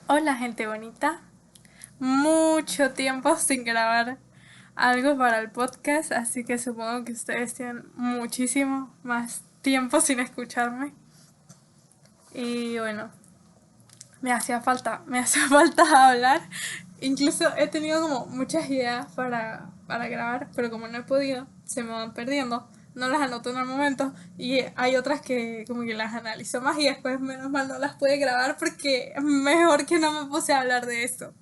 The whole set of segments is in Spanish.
Hola gente bonita, mucho tiempo sin grabar algo para el podcast, así que supongo que ustedes tienen muchísimo más tiempo sin escucharme. Y bueno, me hacía falta hablar. Incluso he tenido como muchas ideas para grabar, pero como no he podido, se me van perdiendo. No las anoto en el momento y hay otras que como que las analizo más y después menos mal no las pude grabar porque mejor que no me puse a hablar de esto.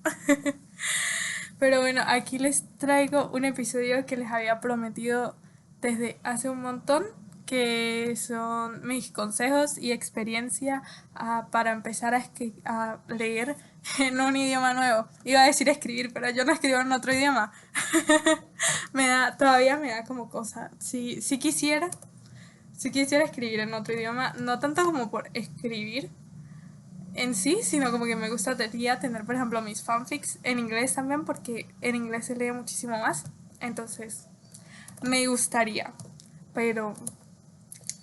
Pero bueno, aquí les traigo un episodio que les había prometido desde hace un montón, que son mis consejos y experiencia para empezar a leer en un idioma nuevo. Iba a decir escribir, pero yo no escribo en otro idioma. Todavía me da como cosa. Si quisiera escribir en otro idioma, no tanto como por escribir, en sí, sino como que me gustaría tener, por ejemplo, mis fanfics en inglés también, porque en inglés se lee muchísimo más. Entonces, me gustaría, pero,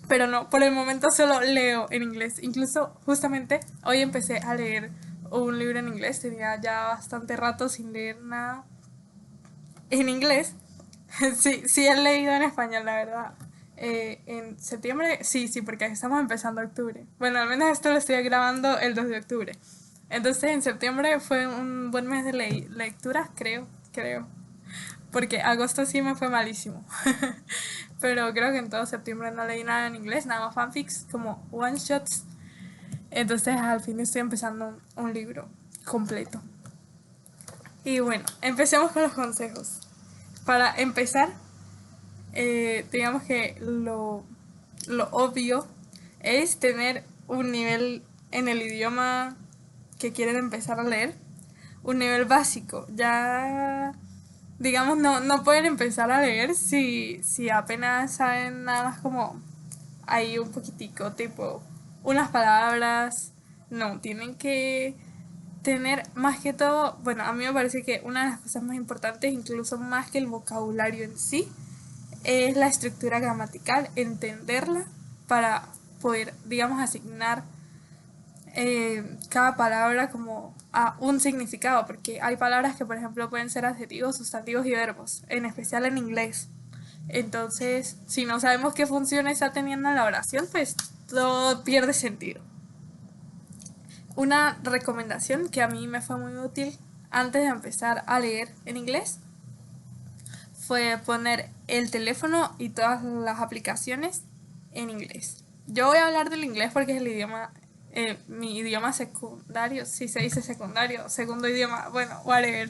pero no, por el momento solo leo en inglés. Incluso, justamente, hoy empecé a leer un libro en inglés, tenía ya bastante rato sin leer nada en inglés. Sí, sí he leído en español, la verdad. En septiembre, sí, sí, porque estamos empezando octubre. Bueno, al menos esto lo estoy grabando el 2 de octubre. Entonces en septiembre fue un buen mes de lectura, creo. Porque agosto sí me fue malísimo. Pero creo que en todo septiembre no leí nada en inglés, nada más fanfics, como one shots. Entonces al fin estoy empezando un libro completo. Y bueno, empecemos con los consejos. Para empezar, digamos que lo obvio es tener un nivel en el idioma que quieren empezar a leer, un nivel básico. Ya, digamos, no pueden empezar a leer si apenas saben nada más como ahí un poquitico, tipo unas palabras. No, tienen que tener más que todo, bueno, a mí me parece que una de las cosas más importantes, incluso más que el vocabulario en sí, es la estructura gramatical, entenderla para poder, digamos, asignar cada palabra como a un significado, porque hay palabras que, por ejemplo, pueden ser adjetivos, sustantivos y verbos, en especial en inglés. Entonces, si no sabemos qué función está teniendo la oración, pues todo pierde sentido. Una recomendación que a mí me fue muy útil antes de empezar a leer en inglés fue poner el teléfono y todas las aplicaciones en inglés. Yo voy a hablar del inglés porque es el idioma, mi idioma secundario, si se dice secundario, segundo idioma, bueno, whatever.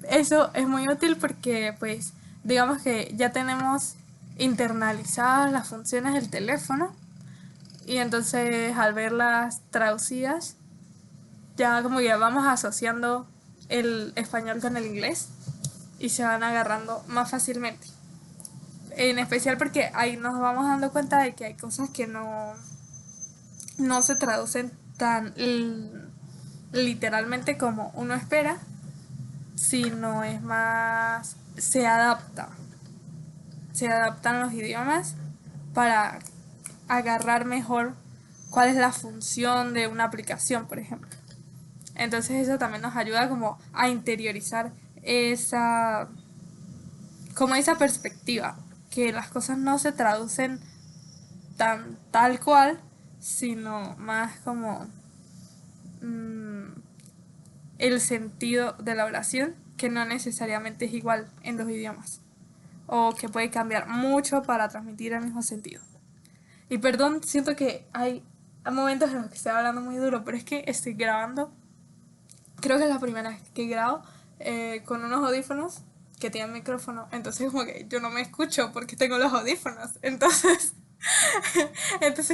Eso es muy útil porque, pues, digamos que ya tenemos internalizadas las funciones del teléfono y entonces al verlas traducidas, ya como que vamos asociando el español con el inglés y se van agarrando más fácilmente. En especial porque ahí nos vamos dando cuenta de que hay cosas que no se traducen tan literalmente como uno espera, sino es más, se adaptan los idiomas para agarrar mejor cuál es la función de una aplicación, por ejemplo. Entonces eso también nos ayuda como a interiorizar esa, como esa perspectiva, que las cosas no se traducen tan tal cual, sino más como mmm, el sentido de la oración, que no necesariamente es igual en los idiomas, o que puede cambiar mucho para transmitir el mismo sentido. Y perdón, siento que hay momentos en los que estoy hablando muy duro, pero es que estoy grabando, creo que es la primera vez que grabo con unos audífonos que tienen micrófono, entonces como que yo no me escucho porque tengo los audífonos, entonces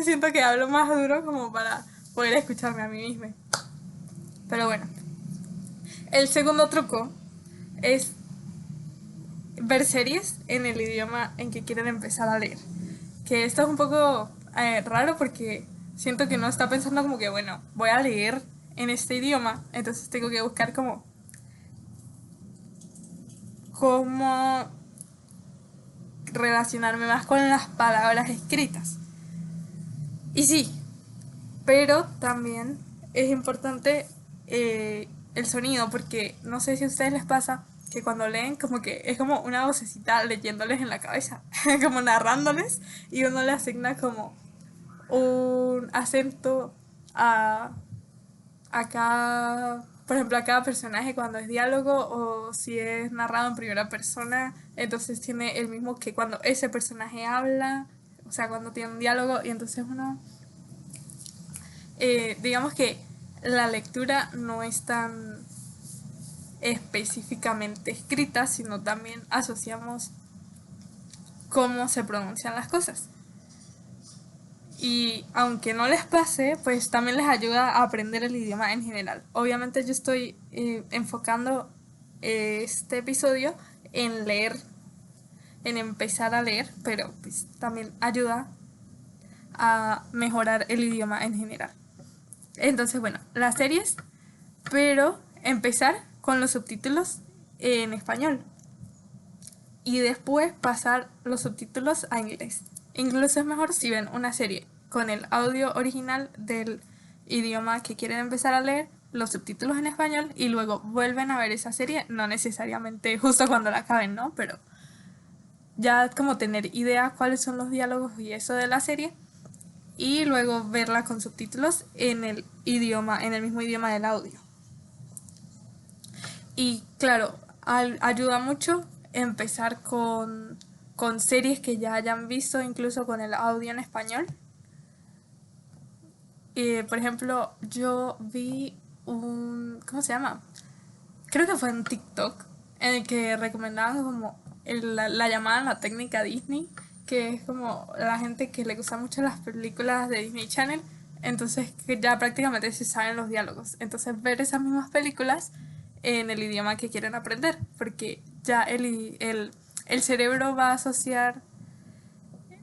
siento que hablo más duro como para poder escucharme a mí misma. Pero bueno, el segundo truco es ver series en el idioma en que quieren empezar a leer. Que esto es un poco raro porque siento que no está pensando como que, bueno, voy a leer en este idioma, entonces tengo que buscar como cómo relacionarme más con las palabras escritas. Y sí, Pero también es importante el sonido, porque no sé si a ustedes les pasa que cuando leen como que es como una vocecita leyéndoles en la cabeza, como narrándoles, y uno le asigna como un acento a, a cada, por ejemplo, a cada personaje cuando es diálogo o si es narrado en primera persona, entonces tiene el mismo que cuando ese personaje habla, o sea, cuando tiene un diálogo, y entonces uno digamos que la lectura no es tan específicamente escrita, sino también asociamos cómo se pronuncian las cosas. Y aunque no les pase, pues también les ayuda a aprender el idioma en general. Obviamente yo estoy enfocando este episodio en leer, en empezar a leer, pero pues también ayuda a mejorar el idioma en general. Entonces, bueno, las series, pero empezar con los subtítulos en español y después pasar los subtítulos a inglés. Incluso es mejor si ven una serie con el audio original del idioma que quieren empezar a leer, los subtítulos en español y luego vuelven a ver esa serie, no necesariamente justo cuando la acaben, ¿no? Pero ya como tener idea cuáles son los diálogos y eso de la serie y luego verla con subtítulos en el idioma, en el mismo idioma del audio. Y claro, ayuda mucho empezar con series que ya hayan visto, incluso con el audio en español. Por ejemplo, yo vi ¿cómo se llama? Creo que fue en TikTok, en el que recomendaban como la llamaban la técnica Disney, que es como la gente que le gusta mucho las películas de Disney Channel, entonces que ya prácticamente se saben los diálogos. Entonces ver esas mismas películas en el idioma que quieren aprender, porque ya el cerebro va a asociar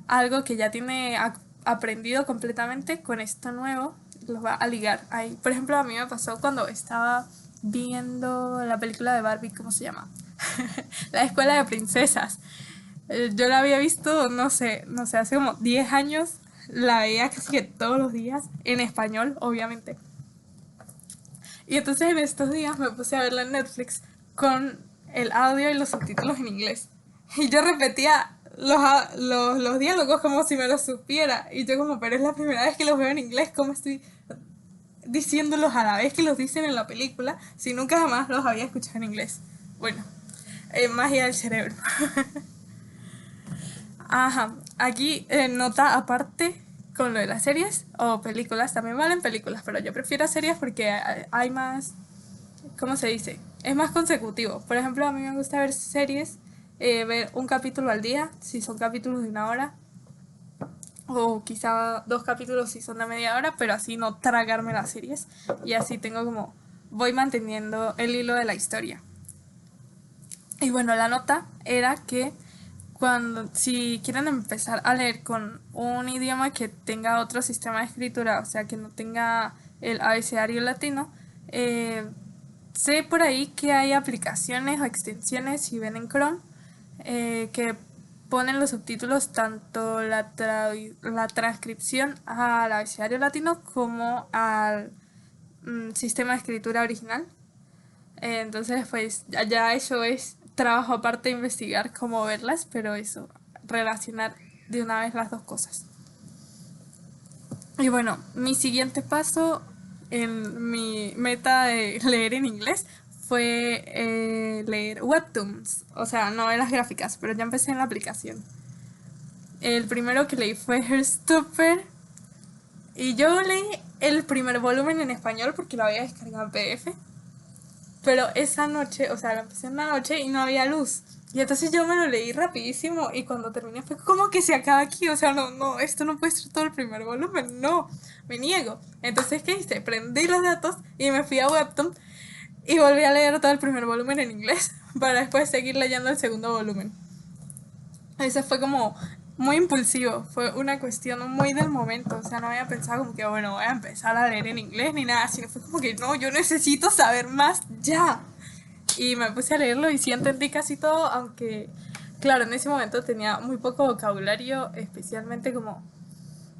algo que ya tiene aprendido completamente con esto nuevo, los va a ligar ahí. Por ejemplo, a mí me pasó cuando estaba viendo la película de Barbie, ¿cómo se llama? La escuela de princesas. Yo la había visto, no sé, hace como 10 años. La veía casi que todos los días, en español, obviamente. Y entonces en estos días me puse a verla en Netflix con el audio y los subtítulos en inglés. Y yo repetía los diálogos como si me los supiera. Y yo como, pero es la primera vez que los veo en inglés, ¿cómo estoy diciéndolos a la vez que los dicen en la película si nunca jamás los había escuchado en inglés? Bueno, magia del cerebro. Ajá, aquí nota aparte con lo de las series o películas, también valen películas, pero yo prefiero series porque hay más, ¿cómo se dice? Es más consecutivo. Por ejemplo, a mí me gusta ver series, ver un capítulo al día, si son capítulos de una hora, o quizá dos capítulos si son de media hora, pero así no tragarme las series. Y así tengo como, voy manteniendo el hilo de la historia. Y bueno, la nota era que si quieren empezar a leer con un idioma que tenga otro sistema de escritura, o sea, que no tenga el abecedario latino, sé por ahí que hay aplicaciones o extensiones, si ven en Chrome, que ponen los subtítulos tanto la transcripción al abecedario latino como al sistema de escritura original. Entonces, pues ya eso es trabajo aparte de investigar cómo verlas, pero eso, relacionar de una vez las dos cosas. Y bueno, mi siguiente paso en mi meta de leer en inglés fue leer webtoons, o sea, novelas gráficas, pero ya empecé en la aplicación. El primero que leí fue Heartstopper y yo leí el primer volumen en español porque lo había descargado en PDF. Pero esa noche, o sea, lo empecé en la noche y no había luz. Y entonces yo me lo leí rapidísimo y cuando terminé fue como que se acaba aquí, o sea, no, esto no puede ser todo el primer volumen, no, me niego. Entonces, ¿qué hice? Prendí los datos y me fui a Webtoon y volví a leer todo el primer volumen en inglés para después seguir leyendo el segundo volumen. Ese fue como muy impulsivo, fue una cuestión muy del momento, o sea, no había pensado como que, bueno, voy a empezar a leer en inglés ni nada, sino fue como que, no, yo necesito saber más ya. Y me puse a leerlo y sí entendí casi todo, aunque, claro, en ese momento tenía muy poco vocabulario, especialmente como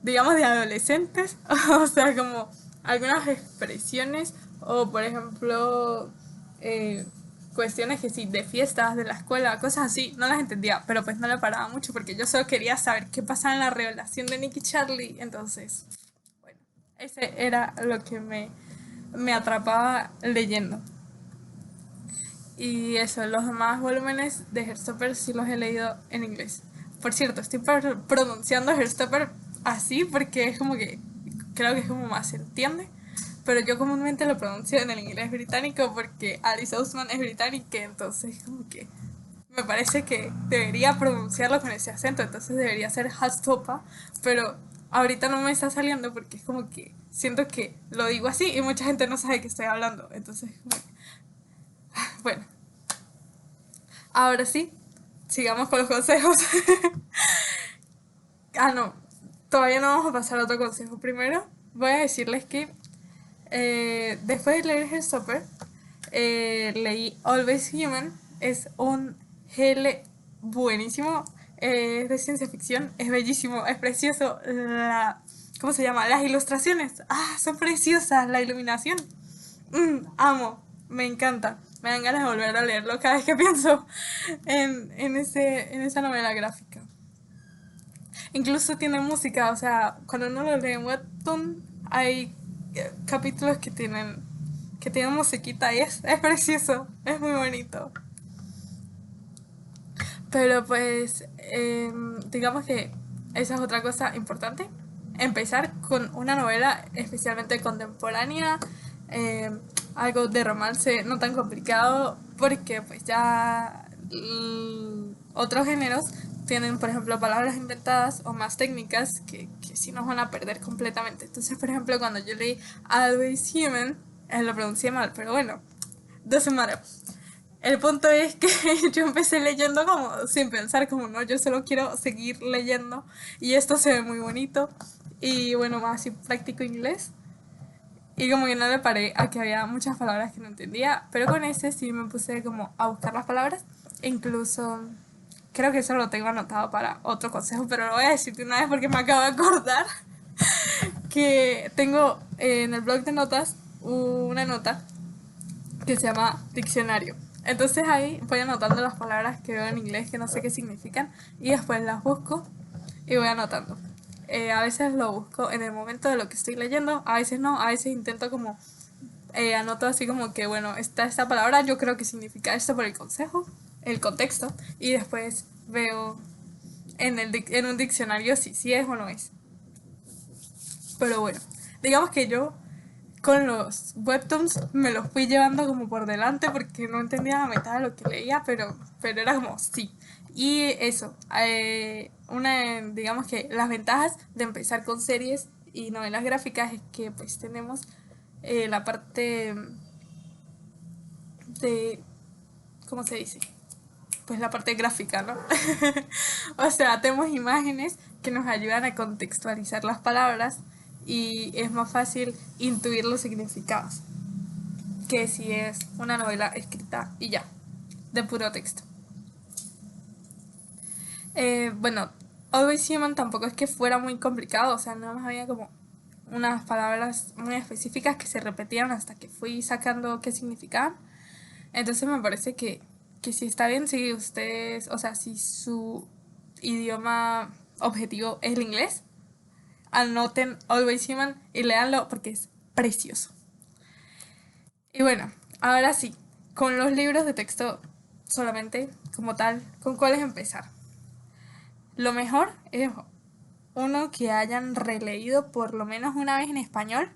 digamos, de adolescentes, o sea, como algunas expresiones o, por ejemplo, eh, cuestiones que sí, de fiestas, de la escuela, cosas así, no las entendía, pero pues no le paraba mucho porque yo solo quería saber qué pasaba en la revelación de Nick y Charlie, entonces, bueno, ese era lo que me atrapaba leyendo. Y eso, los demás volúmenes de Heartstopper sí los he leído en inglés. Por cierto, estoy pronunciando Heartstopper así porque es como que creo que es como más se entiende. Pero yo comúnmente lo pronuncio en el inglés británico porque Alice Oseman es británica, entonces como que me parece que debería pronunciarlo con ese acento, entonces debería ser Heartstopper, pero ahorita no me está saliendo porque es como que siento que lo digo así y mucha gente no sabe que estoy hablando, entonces como que, bueno, ahora sí, sigamos con los consejos. No, todavía no vamos a pasar a otro consejo. Primero, voy a decirles que después de leer Heartstopper, leí Always Human. Es un GL buenísimo. Es de ciencia ficción, es bellísimo, es precioso. ¿Cómo se llama? Las ilustraciones. Son preciosas. La iluminación. Amo, me encanta. Me dan ganas de volver a leerlo cada vez que pienso en esa novela gráfica. Incluso tiene música, o sea, cuando uno lo lee en Webtoon, hay capítulos que tienen musiquita y es precioso, es muy bonito. Pero pues, digamos que esa es otra cosa importante. Empezar con una novela especialmente contemporánea, eh, algo de romance no tan complicado, porque pues ya otros géneros tienen, por ejemplo, palabras inventadas o más técnicas que sí nos van a perder completamente. Entonces, por ejemplo, cuando yo leí Always Human, lo pronuncié mal, pero bueno, doesn't matter. El punto es que yo empecé leyendo como sin pensar, como no, yo solo quiero seguir leyendo y esto se ve muy bonito y bueno, más así practico inglés y como que no le paré a que había muchas palabras que no entendía, pero con ese sí me puse como a buscar las palabras e incluso creo que eso lo tengo anotado para otro consejo, pero lo voy a decir de una vez porque me acabo de acordar que tengo en el blog de notas una nota que se llama diccionario. Entonces ahí voy anotando las palabras que veo en inglés que no sé qué significan y después las busco y voy anotando. A veces lo busco en el momento de lo que estoy leyendo, a veces no, a veces intento como anoto así como que bueno, esta palabra yo creo que significa esto por el consejo, el contexto y después veo en un diccionario si sí es o no es. Pero bueno, digamos que yo con los webtoons me los fui llevando como por delante porque no entendía la mitad de lo que leía, pero era como sí. Y eso, digamos que las ventajas de empezar con series y novelas gráficas es que pues tenemos la parte de, ¿cómo se dice? Pues la parte gráfica, ¿no? O sea, tenemos imágenes que nos ayudan a contextualizar las palabras y es más fácil intuir los significados que si es una novela escrita y ya, de puro texto. Bueno, Always Human tampoco es que fuera muy complicado, o sea, nada más había como unas palabras muy específicas que se repetían hasta que fui sacando qué significaban. Entonces me parece que sí está bien si ustedes, o sea, si su idioma objetivo es el inglés, anoten Always Human y léanlo porque es precioso. Y bueno, ahora sí, con los libros de texto solamente como tal, ¿con cuáles empezar? Lo mejor es uno que hayan releído por lo menos una vez en español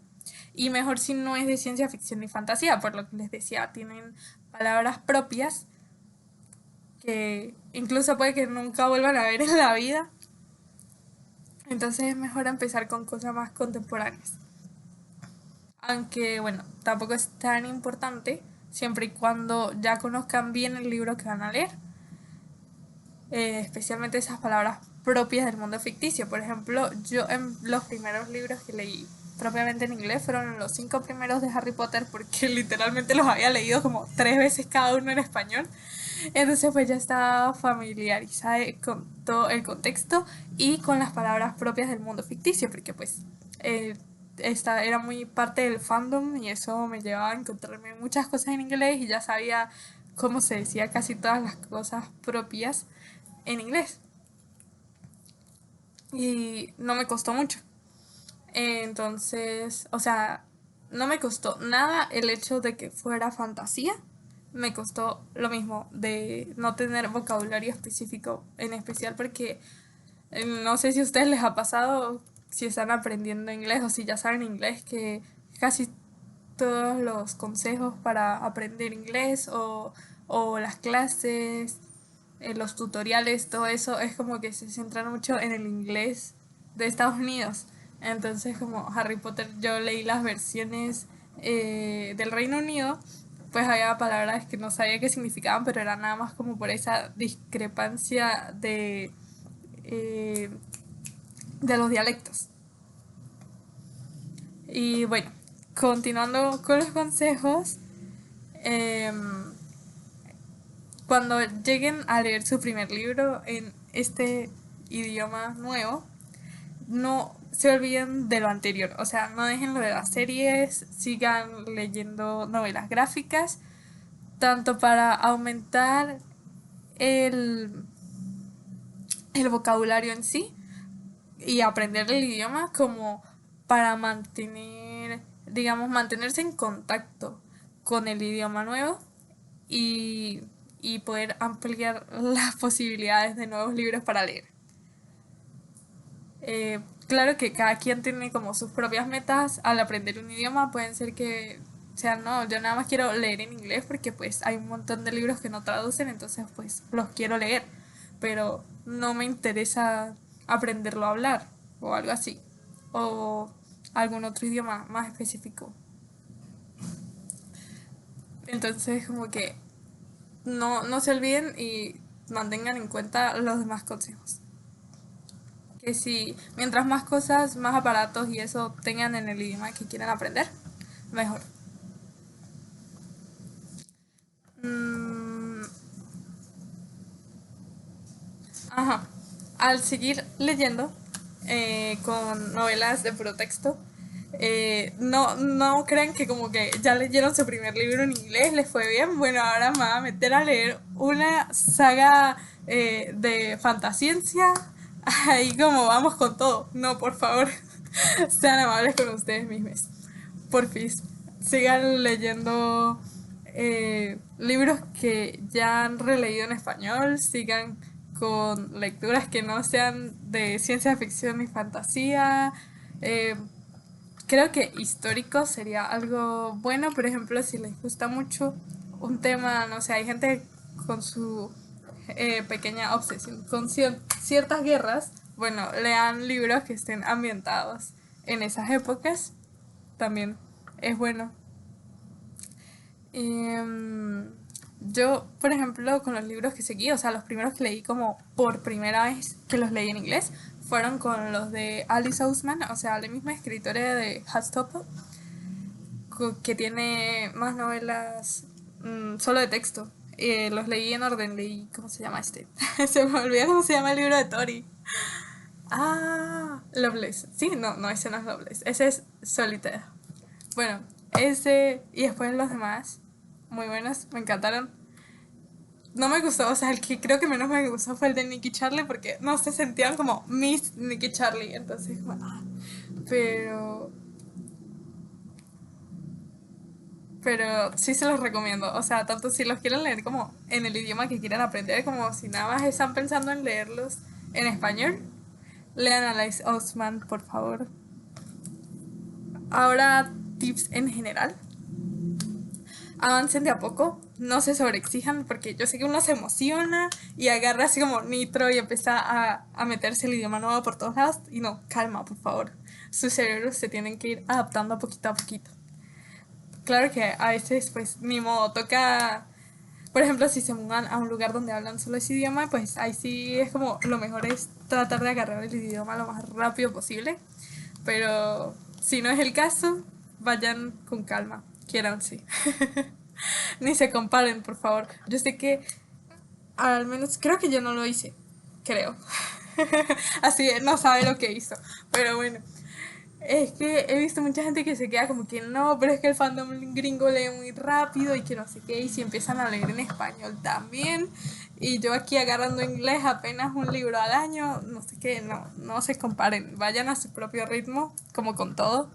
y mejor si no es de ciencia ficción ni fantasía, por lo que les decía, tienen palabras propias que incluso puede que nunca vuelvan a ver en la vida. Entonces es mejor empezar con cosas más contemporáneas. Aunque bueno, tampoco es tan importante siempre y cuando ya conozcan bien el libro que van a leer. Especialmente esas palabras propias del mundo ficticio. Por ejemplo, yo en los primeros libros que leí propiamente en inglés fueron los 5 primeros de Harry Potter porque literalmente los había leído como 3 veces cada uno en español. Entonces pues ya estaba familiarizada con todo el contexto y con las palabras propias del mundo ficticio, porque pues eh, esta era muy parte del fandom y eso me llevaba a encontrarme muchas cosas en inglés y ya sabía cómo se decía casi todas las cosas propias en inglés. Y no me costó mucho. Entonces, o sea, no me costó nada el hecho de que fuera fantasía. Me costó lo mismo de no tener vocabulario específico, en especial porque no sé si a ustedes les ha pasado, si están aprendiendo inglés o si ya saben inglés, que casi todos los consejos para aprender inglés o las clases, los tutoriales, todo eso es como que se centran mucho en el inglés de Estados Unidos. Entonces, como Harry Potter, yo leí las versiones del Reino Unido, pues había palabras que no sabía qué significaban, pero era nada más como por esa discrepancia eh, de los dialectos. Y bueno, continuando con los consejos, eh, cuando lleguen a leer su primer libro en este idioma nuevo, no se olviden de lo anterior. O sea, no dejen lo de las series, sigan leyendo novelas gráficas, tanto para aumentar el, el vocabulario en sí y aprender el idioma, como para mantener, digamos, mantenerse en contacto con el idioma nuevo y, y poder ampliar las posibilidades de nuevos libros para leer. Claro que cada quien tiene como sus propias metas al aprender un idioma. Pueden ser que sean, no, yo nada más quiero leer en inglés porque pues hay un montón de libros que no traducen, entonces pues los quiero leer. Pero no me interesa aprenderlo a hablar o algo así. O algún otro idioma más específico. Entonces como que no se olviden y mantengan en cuenta los demás consejos. Que si mientras más cosas, más aparatos y eso tengan en el idioma que quieran aprender, mejor. Mm, ajá. Al seguir leyendo con novelas de puro texto, no crean que como que ya leyeron su primer libro en inglés, les fue bien. Bueno, ahora me voy a meter a leer una saga de fantasciencia. Ahí como vamos con todo. No, por favor, sean amables con ustedes mismos. Porfis, sigan leyendo libros que ya han releído en español, sigan con lecturas que no sean de ciencia ficción ni fantasía. Eh, Creo que histórico sería algo bueno, por ejemplo, si les gusta mucho un tema, no sé, hay gente con su pequeña obsesión con ciertas guerras, bueno, lean libros que estén ambientados en esas épocas, también es bueno. Yo, por ejemplo, con los libros que seguí, o sea, los primeros que leí como por primera vez que los leí en inglés, fueron con los de Alice Ousman, o sea, la misma escritora de Heartstopper, que tiene más novelas solo de texto. Los leí en orden, leí, ¿cómo se llama este? Se me olvidó cómo se llama el libro de Tori. Ah, Loveless. Sí, no, ese no es Loveless, ese es Solitaire. Bueno, ese y después los demás, muy buenos, me encantaron. No me gustó, o sea, el que creo que menos me gustó fue el de Nicky Charlie porque no se sentían como Miss Nicky Charlie, entonces, bueno, pero pero sí se los recomiendo, o sea, tanto si los quieren leer como en el idioma que quieran aprender, como si nada más están pensando en leerlos en español, lean a Alice Osman, por favor. Ahora, tips en general. Avancen de a poco, no se sobreexijan porque yo sé que uno se emociona y agarra así como nitro y empieza a meterse el idioma nuevo por todos lados y no, calma, por favor. Sus cerebros se tienen que ir adaptando poquito a poquito. Claro que a veces pues ni modo, toca, por ejemplo, si se mudan a un lugar donde hablan solo ese idioma, pues ahí sí es como lo mejor es tratar de agarrar el idioma lo más rápido posible, pero si no es el caso, vayan con calma, quieran sí. Ni se comparen, por favor. Yo sé que al menos creo que yo no lo hice, creo. Así no sabe lo que hizo. Pero bueno, es que he visto mucha gente que se queda como que no, pero es que el fandom gringo lee muy rápido y que no sé qué, y si empiezan a leer en español también. Y yo aquí agarrando inglés apenas un libro al año, no sé qué, no, no se comparen, vayan a su propio ritmo, como con todo.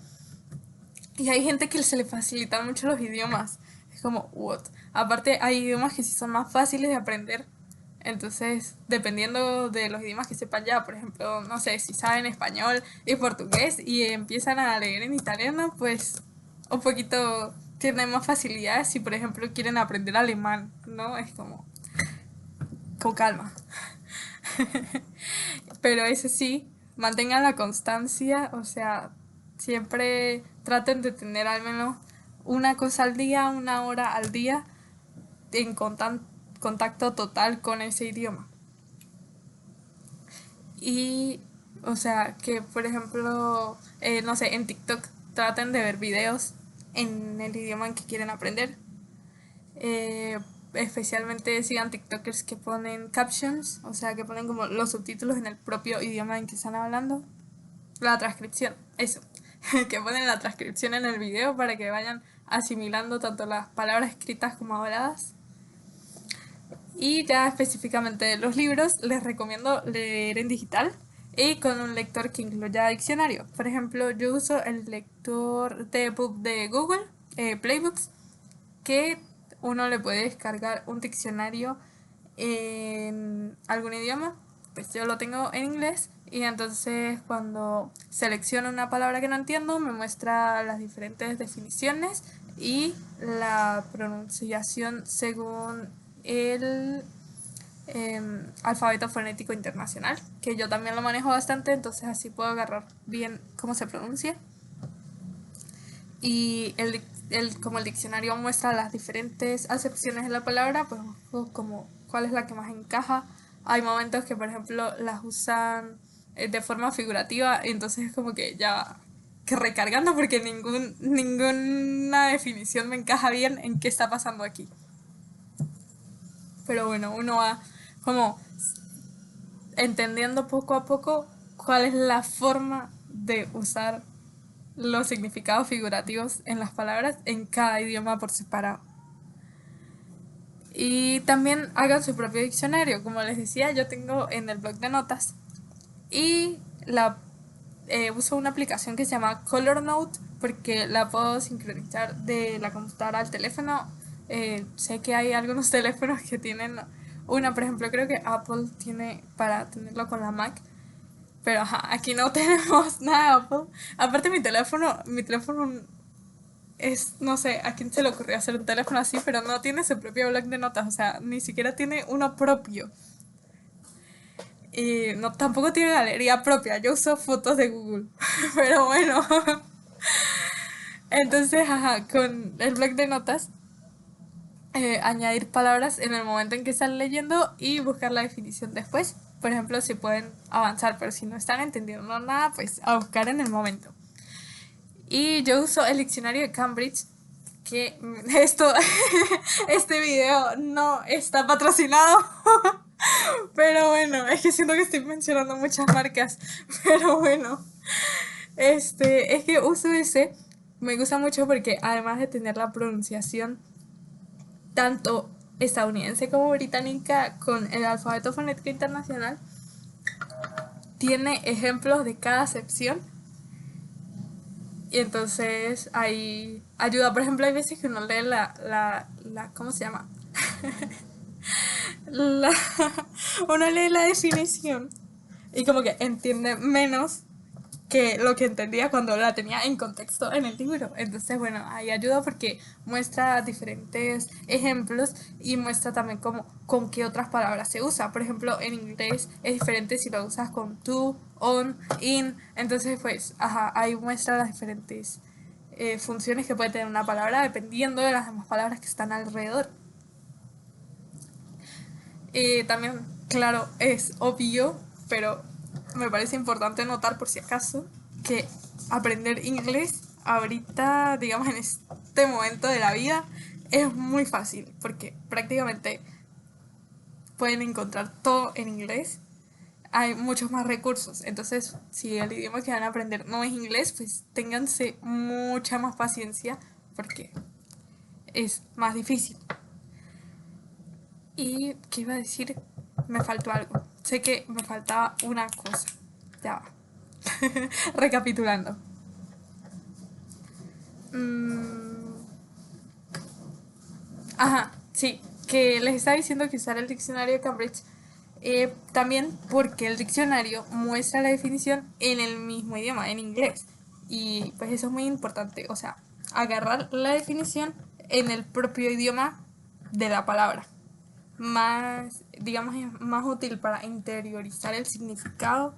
Y hay gente que se le facilitan mucho los idiomas. Es como, what? Aparte, hay idiomas que sí son más fáciles de aprender. Entonces, dependiendo de los idiomas que sepan ya, por ejemplo, no sé, si saben español y portugués y empiezan a leer en italiano, pues un poquito tienen más facilidades si, por ejemplo, quieren aprender alemán, ¿no? Es como, con calma. Pero ese sí, mantengan la constancia, o sea, siempre traten de tener al menos una cosa al día, una hora al día en contacto total con ese idioma. Y, o sea, que por ejemplo, no sé, en TikTok traten de ver videos en el idioma en que quieren aprender. Eh, Especialmente sigan TikTokers que ponen captions, o sea, que ponen como los subtítulos en el propio idioma en que están hablando. La transcripción, eso. Que ponen la transcripción en el video para que vayan asimilando tanto las palabras escritas como habladas. Y ya específicamente los libros, les recomiendo leer en digital y con un lector que incluya diccionario. Por ejemplo, yo uso el lector de book de Google, Playbooks, que uno le puede descargar un diccionario en algún idioma. Pues yo lo tengo en inglés y entonces cuando selecciono una palabra que no entiendo me muestra las diferentes definiciones y la pronunciación según el alfabeto fonético internacional, que yo también lo manejo bastante, entonces así puedo agarrar bien cómo se pronuncia. Y como el diccionario muestra las diferentes acepciones de la palabra, pues busco como cuál es la que más encaja. Hay momentos que, por ejemplo, las usan de forma figurativa, y entonces es como que ya que recargando porque ninguna definición me encaja bien en qué está pasando aquí. Pero bueno, uno va como entendiendo poco a poco cuál es la forma de usar los significados figurativos en las palabras en cada idioma por separado. Y también hagan su propio diccionario. Como les decía, yo tengo en el blog de notas y uso una aplicación que se llama Color Note porque la puedo sincronizar de la computadora al teléfono. Sé que hay algunos teléfonos que tienen una, por ejemplo, creo que Apple tiene para tenerlo con la Mac. Pero ajá, aquí no tenemos nada de Apple. Aparte mi teléfono es, no sé, a quién se le ocurrió hacer un teléfono así, pero no tiene su propio blog de notas, o sea, ni siquiera tiene uno propio. Y no, tampoco tiene galería propia, yo uso fotos de Google. Pero bueno, entonces, ajá, con el blog de notas, añadir palabras en el momento en que están leyendo y buscar la definición después. Por ejemplo, si pueden avanzar, pero si no están entendiendo nada, pues a buscar en el momento. Y yo uso el diccionario de Cambridge, que este video no está patrocinado, pero bueno, es que siento que estoy mencionando muchas marcas, pero bueno, es que uso ese, me gusta mucho porque además de tener la pronunciación tanto estadounidense como británica con el alfabeto fonético internacional, tiene ejemplos de cada acepción. Y entonces ahí ayuda, por ejemplo, hay veces que uno lee ¿cómo se llama? La, uno lee la definición y como que entiende menos que lo que entendía cuando la tenía en contexto en el libro. Entonces, bueno, ahí ayuda porque muestra diferentes ejemplos y muestra también cómo, con qué otras palabras se usa. Por ejemplo, en inglés es diferente si lo usas con to, on, in. Entonces, pues, ajá, ahí muestra las diferentes funciones que puede tener una palabra dependiendo de las demás palabras que están alrededor. También, claro, es obvio, pero me parece importante notar por si acaso que aprender inglés ahorita, digamos en este momento de la vida, es muy fácil, porque prácticamente pueden encontrar todo en inglés, hay muchos más recursos. Entonces, si el idioma que van a aprender no es inglés, pues ténganse mucha más paciencia porque es más difícil. ¿Y qué iba a decir? Me faltó algo. Sé que me faltaba una cosa. Ya va. Recapitulando. Mm, ajá, sí. Que les estaba diciendo que usar el diccionario de Cambridge. También porque el diccionario muestra la definición en el mismo idioma, en inglés. Y pues eso es muy importante. O sea, agarrar la definición en el propio idioma de la palabra. Más, digamos, es más útil para interiorizar el significado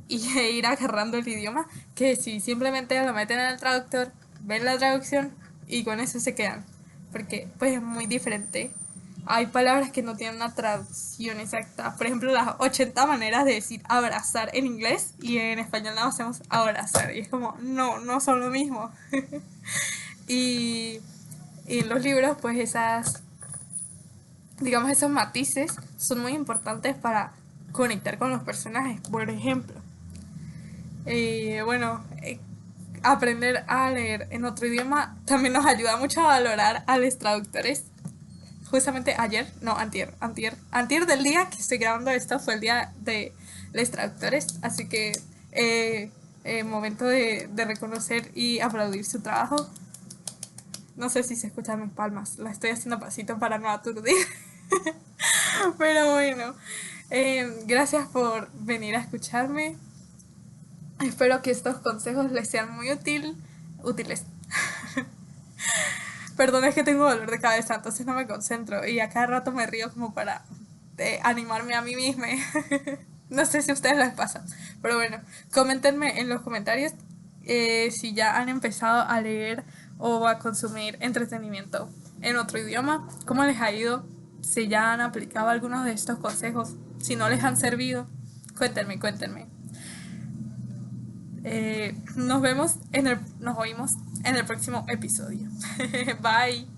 y ir agarrando el idioma que si simplemente lo meten en el traductor, ven la traducción y con eso se quedan. Porque pues es muy diferente. Hay palabras que no tienen una traducción exacta. Por ejemplo, las 80 maneras de decir abrazar en inglés y en español no hacemos abrazar. Y es como, no, no son lo mismo. y, y en los libros, pues esas, digamos, esos matices son muy importantes para conectar con los personajes. Por ejemplo, bueno, aprender a leer en otro idioma también nos ayuda mucho a valorar a los traductores. Justamente ayer, no, antier del día que estoy grabando esto fue el día de los traductores, así que momento de reconocer y aplaudir su trabajo. No sé si se escuchan mis palmas, la estoy haciendo pasito para no aturdir. Pero bueno, gracias por venir a escucharme. Espero que estos consejos les sean muy útiles. Perdón, es que tengo dolor de cabeza, entonces no me concentro y a cada rato me río como para animarme a mí misma. No sé si a ustedes les pasa, pero bueno, coméntenme en los comentarios si ya han empezado a leer o a consumir entretenimiento en otro idioma, cómo les ha ido, si ya han aplicado algunos de estos consejos, si no les han servido, cuéntenme. Nos oímos en el próximo episodio. Bye.